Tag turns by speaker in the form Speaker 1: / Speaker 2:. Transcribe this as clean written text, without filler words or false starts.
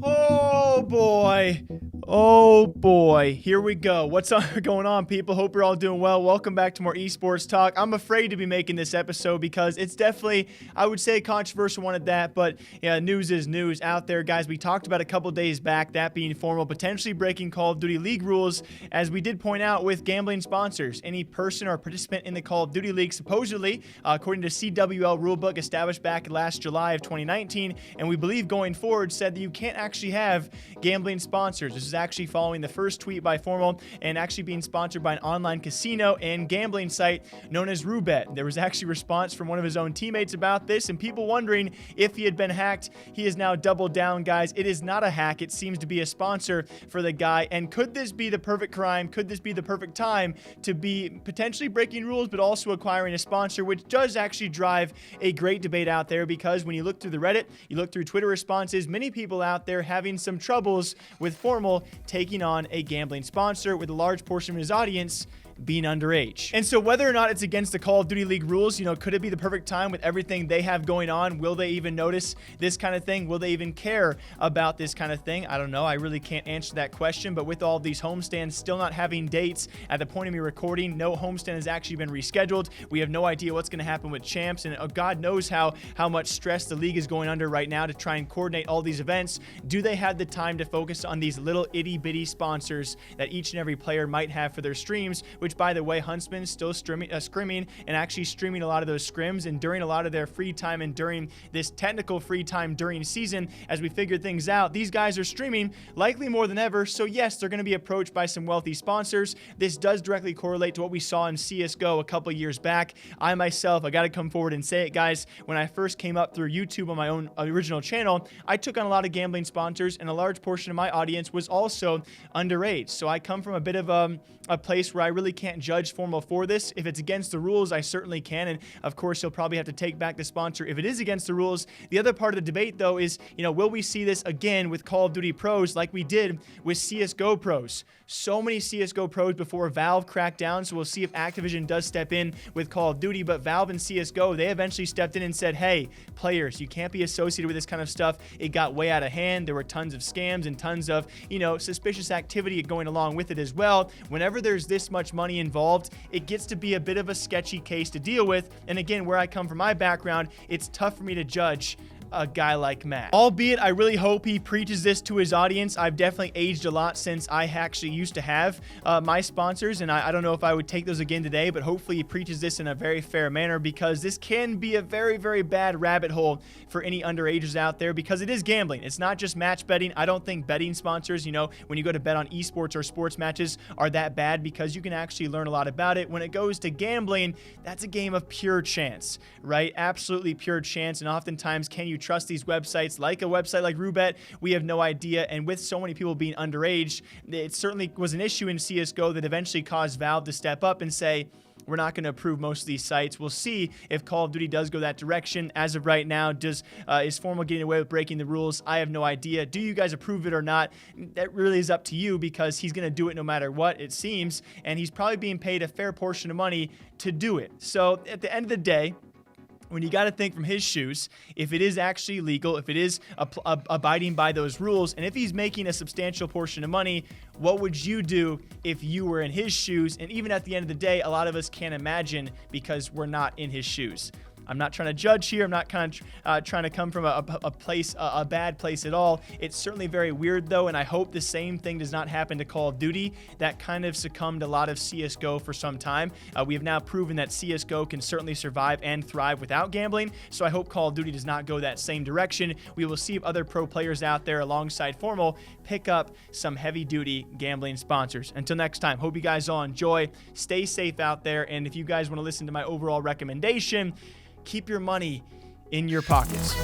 Speaker 1: Oh boy. Oh boy, here we go. What's going on, people? Hope you're all doing well. Welcome back to more esports talk. I'm afraid to be making this episode because it's definitely, I would say, a controversial one at that, but yeah, news is news out there, guys. We talked about a couple days back, that being FormaL potentially breaking Call of Duty League rules, as we did point out with gambling sponsors. Any person or participant in the Call of Duty League, supposedly, according to CWL rulebook established back last July of 2019, and we believe going forward, said that you can't actually have gambling sponsors. This is actually following the first tweet by FormaL and actually being sponsored by an online casino and gambling site known as Roobet. There was actually a response from one of his own teammates about this, and people wondering if he had been hacked. He has now doubled down, guys. It is not a hack. It seems to be a sponsor for the guy. And could this be the perfect crime? Could this be the perfect time to be potentially breaking rules, but also acquiring a sponsor, which does actually drive a great debate out there, because when you look through the Reddit, you look through Twitter responses, many people out there having some troubles with FormaL taking on a gambling sponsor, with a large portion of his audience being underage. And so whether or not it's against the Call of Duty League rules, could it be the perfect time with everything they have going on? Will they even notice this kind of thing? Will they even care about this kind of thing? I don't know. I really can't answer that question. But with all these homestands still not having dates at the point of me recording, no homestand has actually been rescheduled. We have no idea what's going to happen with champs, and God knows how much stress the league is going under right now to try and coordinate all these events. Do they have the time to focus on these little itty bitty sponsors that each and every player might have for their streams? Which, by the way, Huntsmen still scrimming and actually streaming a lot of those scrims, and during a lot of their free time and during this technical free time during season, as we figure things out, these guys are streaming likely more than ever. So yes, they're going to be approached by some wealthy sponsors. This does directly correlate to what we saw in CSGO a couple years back. I myself, I got to come forward and say it, guys, when I first came up through YouTube on my own original channel, I took on a lot of gambling sponsors, and a large portion of my audience was also underage. So I come from a bit of a place where I really can't judge FormaL for this. If it's against the rules, I certainly can, and of course he'll probably have to take back the sponsor if it is against the rules. The other part of the debate, though, is will we see this again with Call of Duty pros like we did with CSGO pros? So many CSGO pros before Valve cracked down, so we'll see if Activision does step in with Call of Duty. But Valve and CSGO, they eventually stepped in and said, hey, players, you can't be associated with this kind of stuff. It got way out of hand. There were tons of scams and tons of suspicious activity going along with it as well. Whenever there's this much money involved, it gets to be a bit of a sketchy case to deal with. And again, where I come from, my background, it's tough for me to judge a guy like Matt. Albeit, I really hope he preaches this to his audience. I've definitely aged a lot since I actually used to have my sponsors, and I don't know if I would take those again today, but hopefully he preaches this in a very fair manner, because this can be a very, very bad rabbit hole for any underagers out there, because it is gambling. It's not just match betting. I don't think betting sponsors, when you go to bet on esports or sports matches, are that bad, because you can actually learn a lot about it. When it goes to gambling, that's a game of pure chance, right? Absolutely pure chance. And oftentimes, can you trust these websites? Like a website like Roobet, we have no idea. And with so many people being underage, it certainly was an issue in CSGO that eventually caused Valve to step up and say, we're not going to approve most of these sites. We'll see if Call of Duty does go that direction. As of right now, is FormaL getting away with breaking the rules? I have no idea. Do you guys approve it or not? That really is up to you, because he's going to do it no matter what, it seems, and he's probably being paid a fair portion of money to do it. So at the end of the day, when you got to think from his shoes, if it is actually legal, if it is abiding by those rules, and if he's making a substantial portion of money, what would you do if you were in his shoes? And even at the end of the day, a lot of us can't imagine, because we're not in his shoes. I'm not trying to judge here. I'm not trying to come from a bad place at all. It's certainly very weird, though, and I hope the same thing does not happen to Call of Duty. That kind of succumbed a lot of CSGO for some time. We have now proven that CSGO can certainly survive and thrive without gambling, so I hope Call of Duty does not go that same direction. We will see if other pro players out there alongside FormaL pick up some heavy-duty gambling sponsors. Until next time, hope you guys all enjoy. Stay safe out there, and if you guys want to listen to my overall recommendation, keep your money in your pockets.